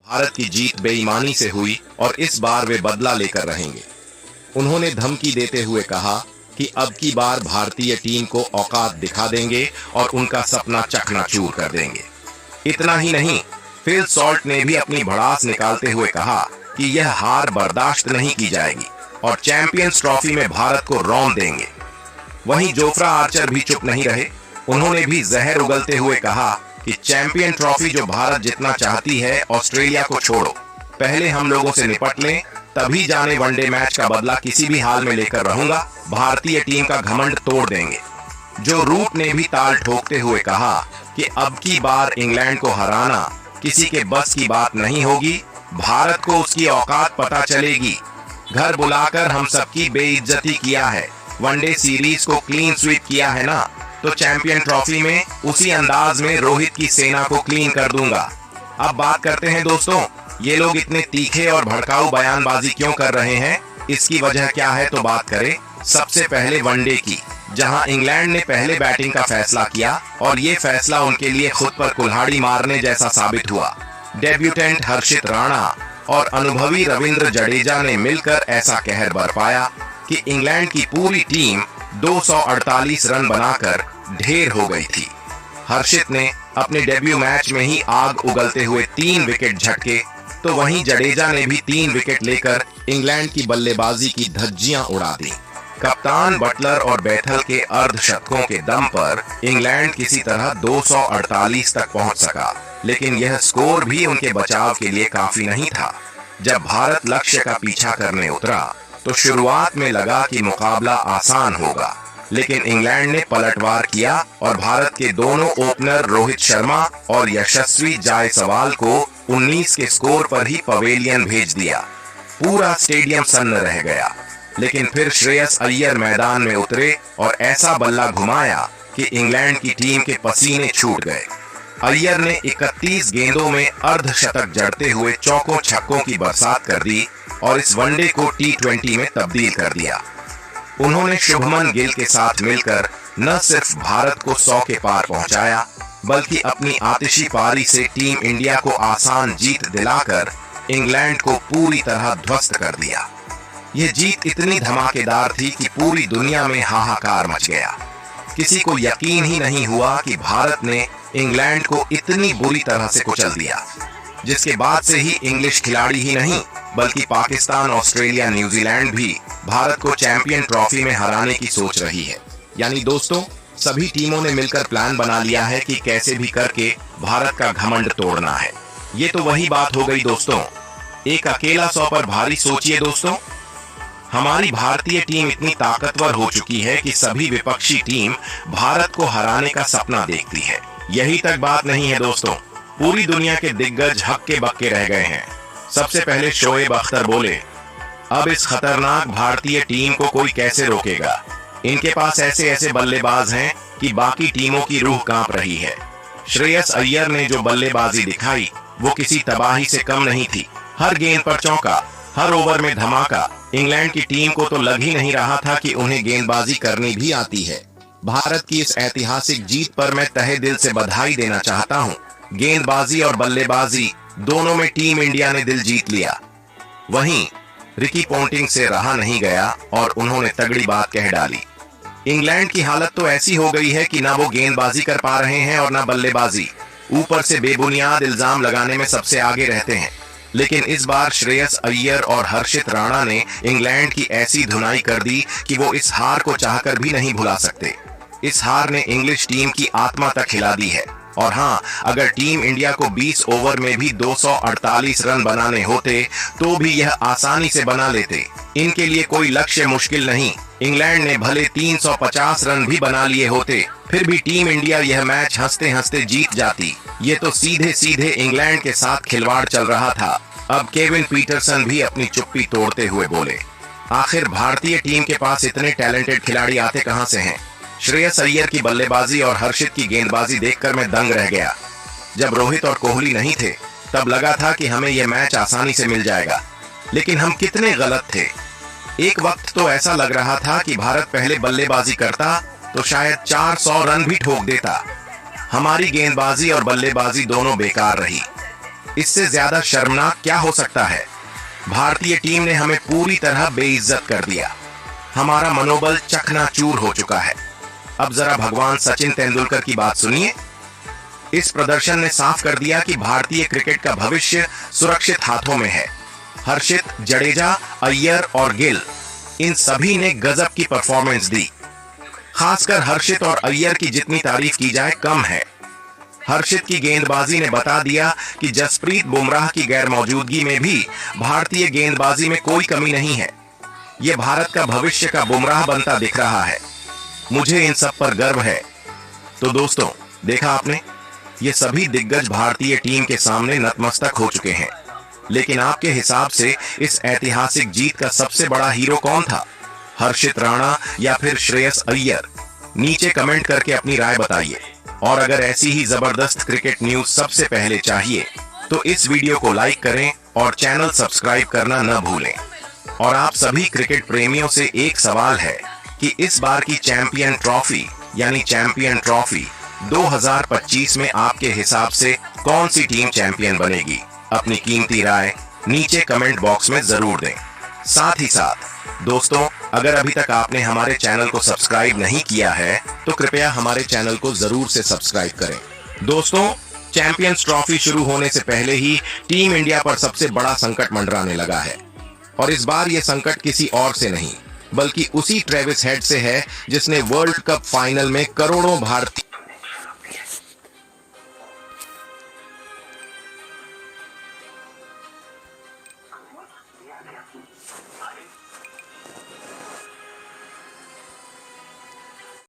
भारत की जीत बेईमानी से हुई और इस बार वे बदला लेकर रहेंगे। उन्होंने धमकी देते हुए कहा कि अब की बार भारतीय टीम को औकात दिखा देंगे और उनका सपना चकनाचूर कर देंगे। इतना ही नहीं, फिल सॉल्ट ने भी अपनी भड़ास निकालते हुए कहा कि यह हार बर्दाश्त नहीं की जाएगी और चैंपियंस ट्रॉफी में भारत को रौंद देंगे। वहीं जोफ्रा आर्चर भी चुप नहीं रहे। उन्होंने भी जहर उगलते हुए कहा कि चैंपियन ट्रॉफी जो भारत जितना चाहती है, ऑस्ट्रेलिया को छोड़ो, पहले हम लोगों से निपट लें, तभी जाने वनडे मैच का बदला किसी भी हाल में लेकर रहूंगा। भारतीय टीम का घमंड तोड़ देंगे। जो रूट ने भी ताल ठोकते हुए कहा कि अब की बार इंग्लैंड को हराना किसी के बस की बात नहीं होगी, भारत को उसकी औकात पता चलेगी। घर बुलाकर हम सबकी बेइज्जती किया है, वनडे सीरीज को क्लीन स्वीप किया है ना, तो चैंपियन ट्रॉफी में उसी अंदाज में रोहित की सेना को क्लीन कर दूंगा। अब बात करते हैं दोस्तों, ये लोग इतने तीखे और भड़काऊ बयानबाजी क्यों कर रहे हैं, इसकी वजह क्या है, तो बात करें सबसे पहले वनडे की, जहां इंग्लैंड ने पहले बैटिंग का फैसला किया और ये फैसला उनके लिए खुद पर कुल्हाड़ी मारने जैसा साबित हुआ। डेब्यूटेंट हर्षित राणा और अनुभवी रविंद्र जडेजा ने मिलकर ऐसा कहर बरपाया कि इंग्लैंड की पूरी टीम 248 रन बनाकर ढेर हो गई थी। हर्षित ने अपने डेब्यू मैच में ही आग उगलते हुए 3 विकेट झटके, तो वहीं जडेजा ने भी 3 विकेट लेकर इंग्लैंड की बल्लेबाजी की धज्जियां उड़ा दी। कप्तान बटलर और बैथल के अर्धशतकों के दम पर इंग्लैंड किसी तरह 248 तक पहुंच सका, लेकिन यह स्कोर भी उनके बचाव के लिए काफी नहीं था। जब भारत लक्ष्य का पीछा करने उतरा तो शुरुआत में लगा कि मुकाबला आसान होगा, लेकिन इंग्लैंड ने पलटवार किया और भारत के दोनों ओपनर रोहित शर्मा और यशस्वी जायसवाल को 19 के स्कोर पर ही पवेलियन भेज दिया। पूरा स्टेडियम सन्न रह गया, लेकिन फिर श्रेयस अय्यर मैदान में उतरे और ऐसा बल्ला घुमाया कि इंग्लैंड की टीम के पसीने छूट गए। अय्यर ने 31 गेंदों में अर्धशतक जड़ते हुए चौकों छक्कों की बरसात कर दी और इस वनडे को T20 में तब्दील कर दिया। उन्होंने शुभमन गिल के साथ मिलकर न सिर्फ भारत को 100 के पार पहुंचाया, बल्कि अपनी आतिशी पारी से टीम इंडिया को आसान जीत दिलाकर इंग्लैंड को पूरी तरह ध्वस्त कर दिया। यह जीत इतनी धमाकेदार थी कि पूरी दुनिया में हाहाकार मच गया। किसी को यकीन ही नहीं हुआ कि भारत ने इंग्लैंड को इतनी बुरी तरह से कुचल दिया, जिसके बाद से ही इंग्लिश खिलाड़ी ही नहीं बल्कि पाकिस्तान, ऑस्ट्रेलिया, न्यूजीलैंड भी भारत को चैंपियन ट्रॉफी में हराने की सोच रही है। यानी दोस्तों, सभी टीमों ने मिलकर प्लान बना लिया है कि कैसे भी करके भारत का घमंड तोड़ना है। ये तो वही बात हो गई दोस्तों, एक अकेला 100 पर भारी। सोचिए दोस्तों, हमारी भारतीय टीम इतनी ताकतवर हो चुकी है कि सभी विपक्षी टीम भारत को हराने का सपना देखती है। यही तक बात नहीं है दोस्तों, पूरी दुनिया के दिग्गज हक्के बक्के रह गए हैं। सबसे पहले शोएब अख्तर बोले, अब इस खतरनाक भारतीय टीम को कोई कैसे रोकेगा। इनके पास ऐसे ऐसे बल्लेबाज हैं कि बाकी टीमों की रूह कांप रही है। श्रेयस अय्यर ने जो बल्लेबाजी दिखाई वो किसी तबाही से कम नहीं थी। हर गेंद पर चौका, हर ओवर में धमाका। इंग्लैंड की टीम को तो लग ही नहीं रहा था कि उन्हें गेंदबाजी करनी भी आती है। भारत की इस ऐतिहासिक जीत पर मैं तहे दिल से बधाई देना चाहता हूं। गेंदबाजी और बल्लेबाजी दोनों में टीम इंडिया ने दिल जीत लिया। वहीं रिकी पोंटिंग से रहा नहीं गया और उन्होंने तगड़ी बात कह डाली। इंग्लैंड की हालत तो ऐसी हो गई है कि ना वो गेंदबाजी कर पा रहे हैं और ना बल्लेबाजी, ऊपर से बेबुनियाद इल्जाम लगाने में सबसे आगे रहते हैं। लेकिन इस बार श्रेयस अय्यर और हर्षित राणा ने इंग्लैंड की ऐसी धुनाई कर दी कि वो इस हार को चाहकर भी नहीं भुला सकते। इस हार ने इंग्लिश टीम की आत्मा तक हिला दी है। और हाँ, अगर टीम इंडिया को 20 ओवर में भी 248 रन बनाने होते तो भी यह आसानी से बना लेते। इनके लिए कोई लक्ष्य मुश्किल नहीं। इंग्लैंड ने भले 350 रन भी बना लिए होते, फिर भी टीम इंडिया यह मैच हंसते हंसते जीत जाती। ये तो सीधे सीधे इंग्लैंड के साथ खिलवाड़ चल रहा था। अब केविन पीटरसन भी अपनी चुप्पी तोड़ते हुए बोले, आखिर भारतीय टीम के पास इतने टैलेंटेड खिलाड़ी आते कहां से हैं? श्रेयस अय्यर की बल्लेबाजी और हर्षित की गेंदबाजी देखकर मैं दंग रह गया। जब रोहित और कोहली नहीं थे तब लगा था कि हमें यह मैच आसानी से मिल जाएगा, लेकिन हम कितने गलत थे। एक वक्त तो ऐसा लग रहा था कि भारत पहले बल्लेबाजी करता तो शायद 400 रन भी ठोक देता। हमारी गेंदबाजी और बल्लेबाजी दोनों बेकार रही। इससे ज्यादा शर्मनाक क्या हो सकता है। भारतीय टीम ने हमें पूरी तरह बेइज्जत कर दिया। हमारा मनोबल चकनाचूर हो चुका है। अब जरा भगवान सचिन तेंदुलकर की बात सुनिए। इस प्रदर्शन ने साफ कर दिया कि भारतीय क्रिकेट का भविष्य सुरक्षित हाथों में है। हर्षित, जडेजा, अय्यर और गिल, इन सभी ने गजब की परफॉर्मेंस दी। खासकर हर्षित और अय्यर की जितनी तारीफ की जाए कम है। हर्षित की गेंदबाजी ने बता दिया कि जसप्रीत बुमराह की गैर मौजूदगी में भी भारतीय गेंदबाजी में कोई कमी नहीं है। यह भारत का भविष्य का बुमराह बनता दिख रहा है। मुझे इन सब पर गर्व है। तो दोस्तों, देखा आपने, ये सभी दिग्गज भारतीय टीम के सामने नतमस्तक हो चुके हैं। लेकिन आपके हिसाब से इस ऐतिहासिक जीत का सबसे बड़ा हीरो कौन था? हर्षित राणा या फिर श्रेयस अय्यर? नीचे कमेंट करके अपनी राय बताइए। और अगर ऐसी ही जबरदस्त क्रिकेट न्यूज सबसे पहले चाहिए तो इस वीडियो को लाइक करें और चैनल सब्सक्राइब करना न भूलें। और आप सभी क्रिकेट प्रेमियों से एक सवाल है कि इस बार की चैंपियन ट्रॉफी यानी चैंपियन ट्रॉफी 2025 में आपके हिसाब से कौन सी टीम चैंपियन बनेगी? अपनी कीमती राय नीचे कमेंट बॉक्स में जरूर दें। साथ ही साथ दोस्तों, अगर अभी तक आपने हमारे चैनल को सब्सक्राइब नहीं किया है तो कृपया हमारे चैनल को जरूर से सब्सक्राइब करें। दोस्तों, चैंपियंस ट्रॉफी शुरू होने से पहले ही टीम इंडिया पर सबसे बड़ा संकट मंडराने लगा है। और इस बार यह संकट किसी और से नहीं बल्कि उसी ट्रेविस हेड से है जिसने वर्ल्ड कप फाइनल में करोड़ों भारतीय